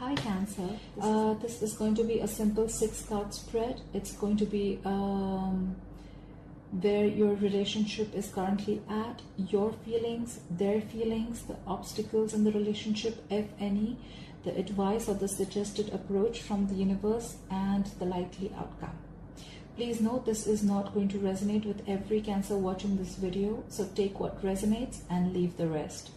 Hi Cancer, this is going to be a simple 6-card spread. It's going to be where your relationship is currently at, your feelings, their feelings, the obstacles in the relationship, if any, the advice or the suggested approach from the universe, and the likely outcome. Please note, this is not going to resonate with every Cancer watching this video, so take what resonates and leave the rest.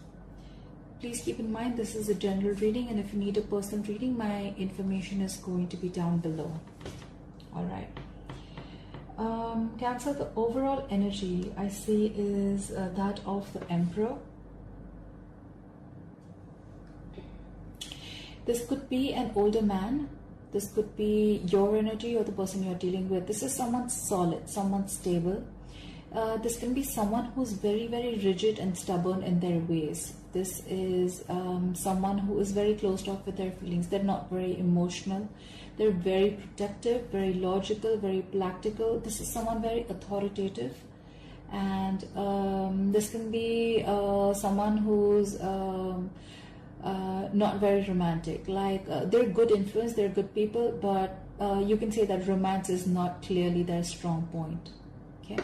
Please keep in mind this is a general reading, and if you need a personal reading, my information is going to be down below. Alright. Cancer, the overall energy I see is that of the Emperor. This could be an older man. This could be your energy or the person you're dealing with. This is someone solid, someone stable. This can be someone who's very, very rigid and stubborn in their ways. This is someone who is very closed off with their feelings. They're not very emotional. They're very protective, very logical, very practical. This is someone very authoritative. And this can be someone who's not very romantic. Like they're good influence, they're good people, but you can say that romance is not clearly their strong point. Okay.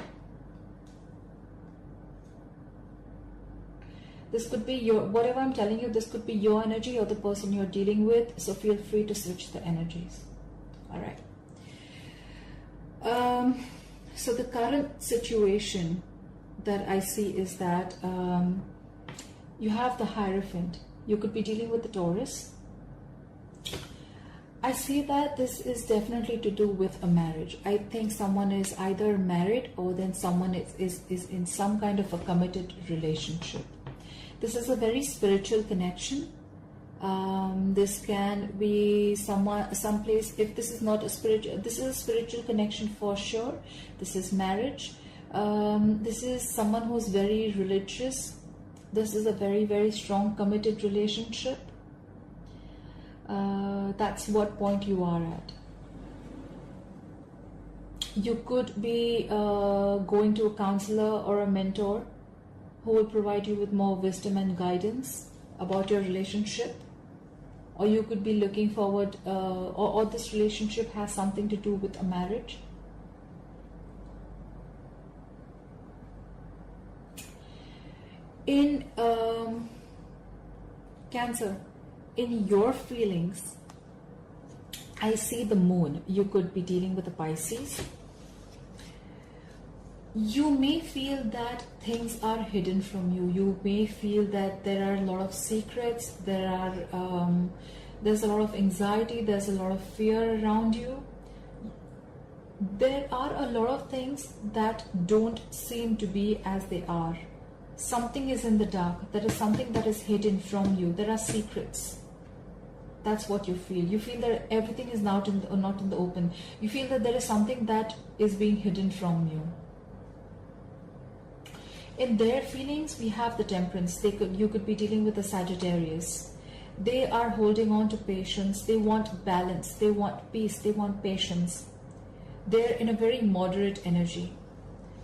This could be your, whatever I'm telling you, this could be your energy or the person you're dealing with. So feel free to switch the energies. All right. So the current situation that I see is that you have the Hierophant. You could be dealing with the Taurus. I see that this is definitely to do with a marriage. I think someone is either married or then someone is in some kind of a committed relationship. This is a very spiritual connection. This can be someplace. If this is not a spiritual, this is a spiritual connection for sure. This is marriage. This is someone who's very religious. This is a very, very strong committed relationship. That's what point you are at. You could be going to a counselor or a mentor who will provide you with more wisdom and guidance about your relationship, or you could be looking forward, or this relationship has something to do with a marriage. In Cancer, in your feelings, I see the Moon. You could be dealing with a Pisces. You may feel that things are hidden from you. You may feel that there are a lot of secrets. There's a lot of anxiety. There's a lot of fear around you. There are a lot of things that don't seem to be as they are. Something is in the dark. There is something that is hidden from you. There are secrets. That's what you feel. You feel that everything is not in the open. You feel that there is something that is being hidden from you. In their feelings, we have the Temperance. You could be dealing with a Sagittarius. They are holding on to patience. They want balance. They want peace. They want patience. They're in a very moderate energy.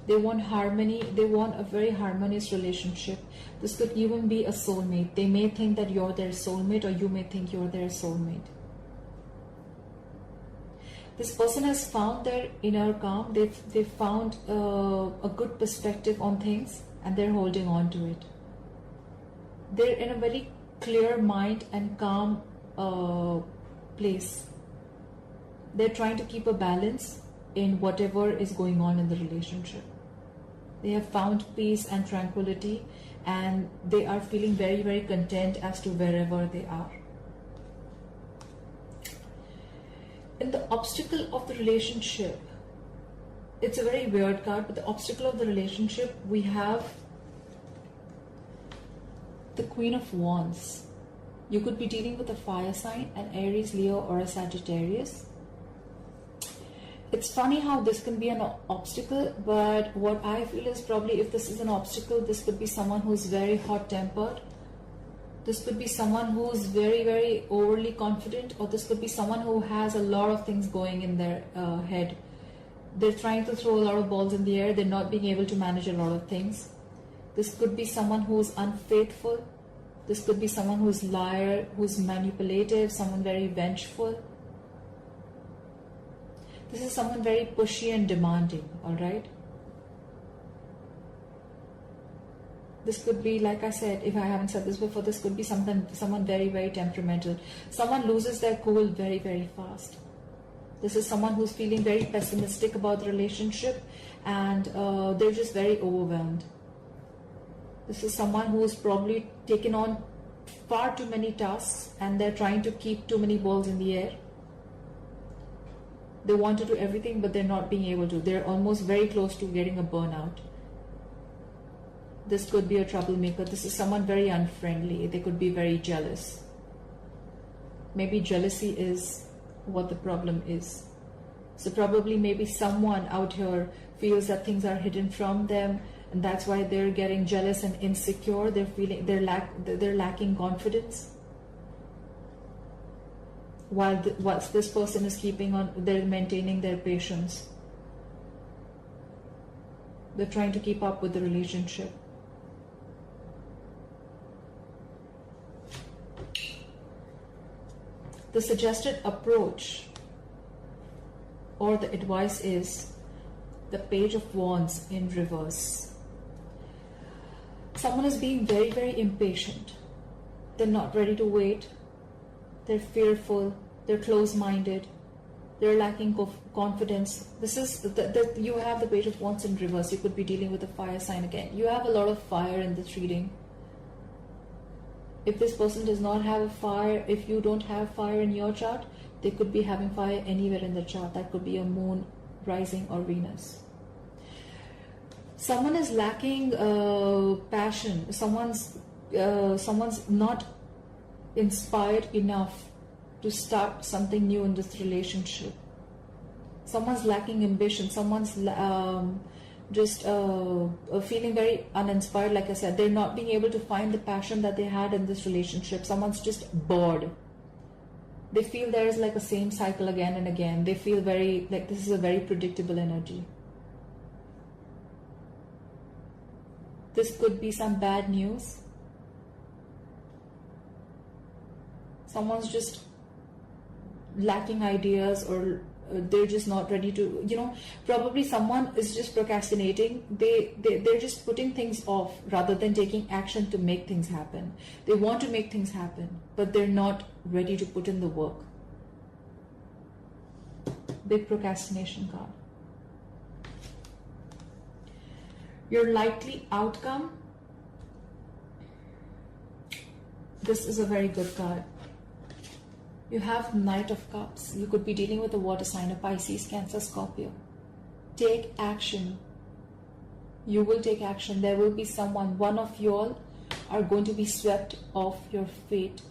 They want harmony. They want a very harmonious relationship. This could even be a soulmate. They may think that you're their soulmate, or you may think you're their soulmate. This person has found their inner calm. They've found a good perspective on things, and they're holding on to it. They're in a very clear mind and calm place. They're trying to keep a balance in whatever is going on in the relationship. They have found peace and tranquility, and they are feeling very, very content as to wherever they are. In the obstacle of the relationship, it's a very weird card, but the obstacle of the relationship, we have the Queen of Wands. You could be dealing with a fire sign, an Aries, Leo, or a Sagittarius. It's funny how this can be an obstacle, but what I feel is probably if this is an obstacle, this could be someone who's very hot-tempered. This could be someone who's very, very overly confident, or this could be someone who has a lot of things going in their head. They're trying to throw a lot of balls in the air. They're not being able to manage a lot of things. This could be someone who's unfaithful. This could be someone who's liar, who's manipulative, someone very vengeful. This is someone very pushy and demanding, alright? This could be, like I said, if I haven't said this before, this could be someone very, very temperamental. Someone loses their cool very, very fast. This is someone who's feeling very pessimistic about the relationship, and they're just very overwhelmed. This is someone who's probably taken on far too many tasks, and they're trying to keep too many balls in the air. They want to do everything, but they're not being able to. They're almost very close to getting a burnout. This could be a troublemaker. This is someone very unfriendly. They could be very jealous. Maybe jealousy is what the problem is. So probably maybe someone out here feels that things are hidden from them, and that's why they're getting jealous and insecure. They're feeling they're lacking confidence. Whilst this person is they're maintaining their patience. They're trying to keep up with the relationship. The suggested approach or the advice is the Page of Wands in reverse. Someone is being very, very impatient. They're not ready to wait. They're fearful. They're close-minded. They're lacking confidence. This is you have the Page of Wands in reverse. You could be dealing with a fire sign again. You have a lot of fire in this reading. If this person does not have a fire, if you don't have fire in your chart, they could be having fire anywhere in the chart. That could be a moon, rising, or Venus. Someone is lacking passion. Someone's not inspired enough to start something new in this relationship. Someone's lacking ambition. Someone's just feeling very uninspired. Like I said, they're not being able to find the passion that they had in this relationship. Someone's just bored. They feel there is like a same cycle again and again. They feel very like this is a very predictable energy. This could be some bad news. Someone's just lacking ideas, or they're just not ready to, probably someone is just procrastinating. They're just putting things off rather than taking action to make things happen. They want to make things happen, but they're not ready to put in the work. Big procrastination card. Your likely outcome. This is a very good card. You have Knight of Cups. You could be dealing with a water sign, a Pisces, Cancer, Scorpio. Take action. You will take action. There will be someone, one of you all are going to be swept off your fate.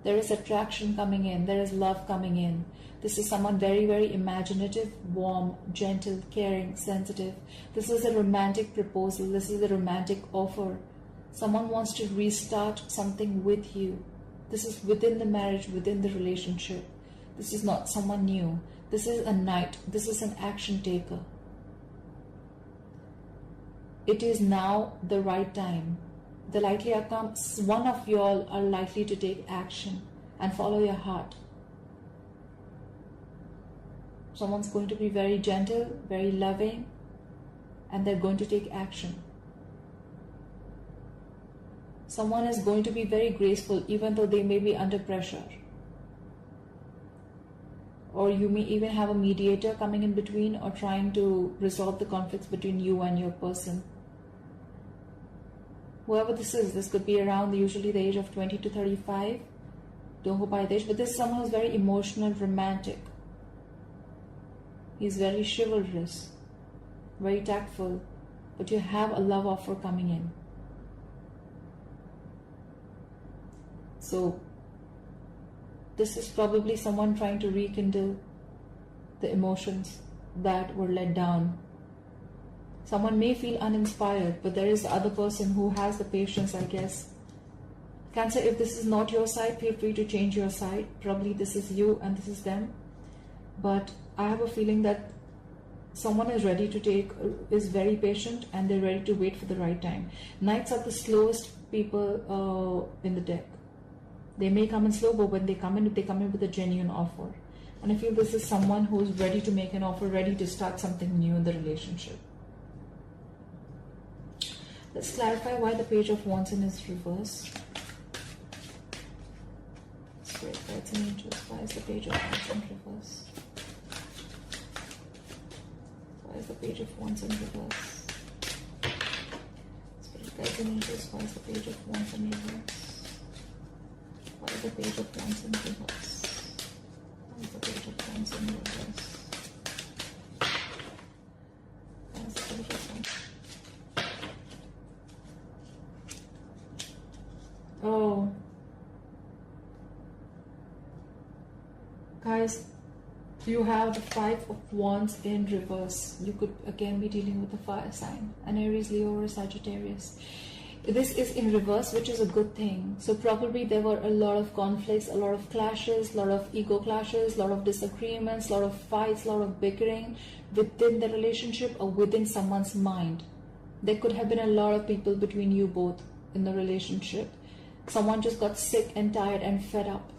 There is attraction coming in. There is love coming in. This is someone very, very imaginative, warm, gentle, caring, sensitive. This is a romantic proposal. This is a romantic offer. Someone wants to restart something with you. This is within the marriage, within the relationship. This is not someone new. This is a knight. This is an action taker. It is now the right time. The likely outcome, one of you all are likely to take action and follow your heart. Someone's going to be very gentle, very loving, and they're going to take action. Someone is going to be very graceful even though they may be under pressure. Or you may even have a mediator coming in between or trying to resolve the conflicts between you and your person. Whoever this is, this could be around usually the age of 20 to 35. Don't go by the age, but this is someone who's very emotional, romantic. He's very chivalrous, very tactful, but you have a love offer coming in. So this is probably someone trying to rekindle the emotions that were let down. Someone may feel uninspired, but there is the other person who has the patience, I guess. Cancer, if this is not your side, feel free to change your side. Probably this is you and this is them. But I have a feeling that someone is very patient, and they're ready to wait for the right time. Knights are the slowest people in the deck. They may come in slow, but when they come in with a genuine offer. And I feel this is someone who's ready to make an offer, ready to start something new in the relationship. Let's clarify why the Page of Wands in is reverse. Spirit guides and angels. Why is the Page of Wands in reverse? Why is the Page of Wands in reverse? Spirit guides and angels. Why is the Page of Wands in reverse? Why is the Page of Wands in reverse? Why is the Page of Wands in reverse? Why is the Page of Wands? Oh, guys, you have the Five of Wands in reverse. You could again be dealing with a fire sign, an Aries, Leo, or a Sagittarius. This is in reverse, which is a good thing. So probably there were a lot of conflicts, a lot of clashes, a lot of ego clashes, a lot of disagreements, a lot of fights, a lot of bickering within the relationship or within someone's mind. There could have been a lot of people between you both in the relationship. Someone just got sick and tired and fed up.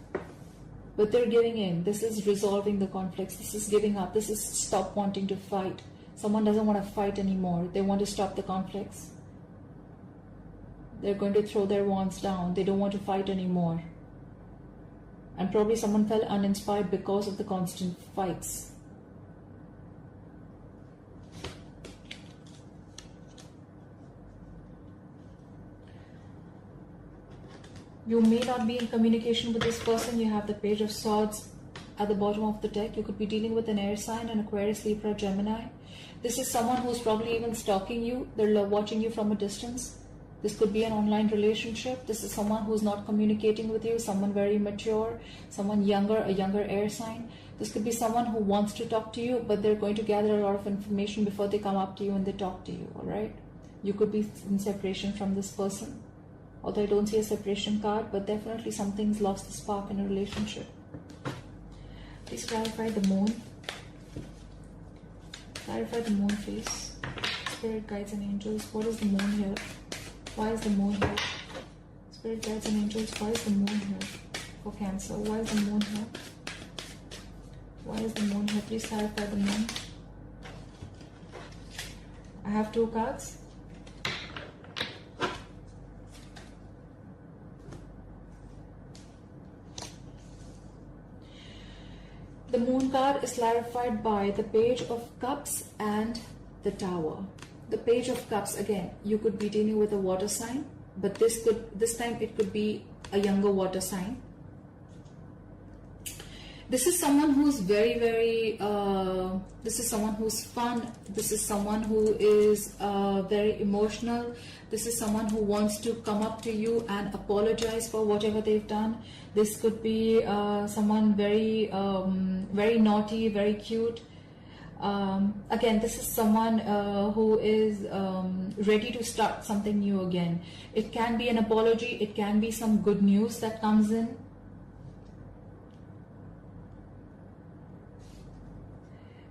But they're giving in. This is resolving the conflicts. This is giving up. This is stop wanting to fight. Someone doesn't want to fight anymore. They want to stop the conflicts. They're going to throw their wands down. They don't want to fight anymore. And probably someone felt uninspired because of the constant fights. You may not be in communication with this person. You have the Page of Swords at the bottom of the deck. You could be dealing with an air sign, an Aquarius, Libra, Gemini. This is someone who's probably even stalking you. They're watching you from a distance. This could be an online relationship. This is someone who's not communicating with you, someone very mature, someone younger, a younger air sign. This could be someone who wants to talk to you, but they're going to gather a lot of information before they come up to you and they talk to you, all right? You could be in separation from this person. Although I don't see a separation card, but definitely something's lost the spark in a relationship. Please clarify the moon. Clarify the moon, please. Spirit guides and angels. What is the moon here? Why is the moon here? Spirit guides and angels. Why is the moon here? For Cancer. Why is the moon here? Why is the moon here? Please clarify the moon. I have two cards. The moon card is clarified by the Page of Cups and the Tower. The Page of Cups, again, you could be dealing with a water sign, but this time it could be a younger water sign. This is someone who's very, very, this is someone who's fun. This is someone who is very emotional. This is someone who wants to come up to you and apologize for whatever they've done. This could be someone very, very naughty, very cute. Again, this is someone who is ready to start something new again. It can be an apology. It can be some good news that comes in.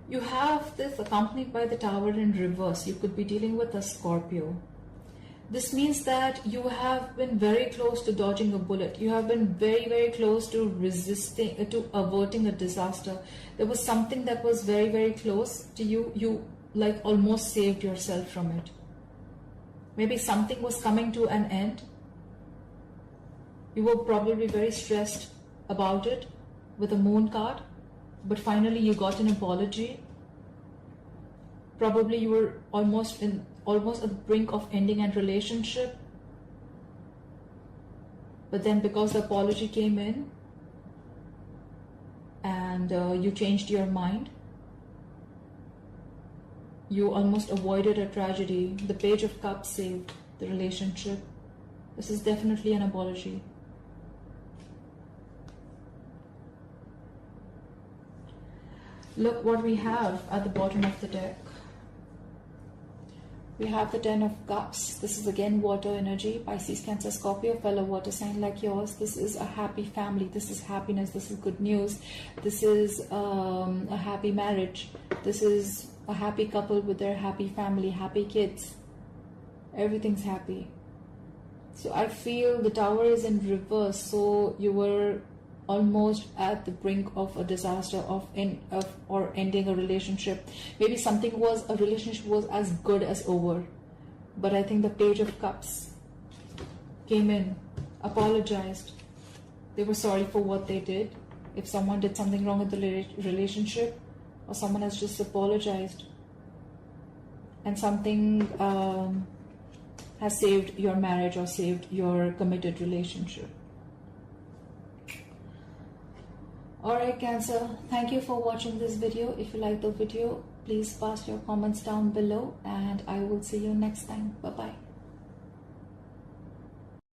You have this accompanied by the Tower in reverse. You could be dealing with a Scorpio. This means that you have been very close to dodging a bullet. You have been very, very close to resisting, to averting a disaster. There was something that was very, very close to you. You like almost saved yourself from it. Maybe something was coming to an end. You were probably very stressed about it with a moon card. But finally you got an apology. Probably you were almost at the brink of ending a relationship. But then because the apology came in and you changed your mind, you almost avoided a tragedy. The Page of Cups saved the relationship. This is definitely an apology. Look what we have at the bottom of the deck. We have the Ten of Cups. This is again water energy. Pisces, Cancer, Scorpio, fellow water sign like yours. This is a happy family. This is happiness. This is good news. This is a happy marriage. This is a happy couple with their happy family, happy kids. Everything's happy. So I feel the Tower is in reverse, so you were almost at the brink of a disaster or ending a relationship. Maybe a relationship was as good as over, but I think the Page of Cups came in, apologized. They were sorry for what they did. If someone did something wrong in the relationship, or someone has just apologized, and something has saved your marriage or saved your committed relationship. Alright Cancer, thank you for watching this video. If you like the video, please pass your comments down below, and I will see you next time. Bye bye.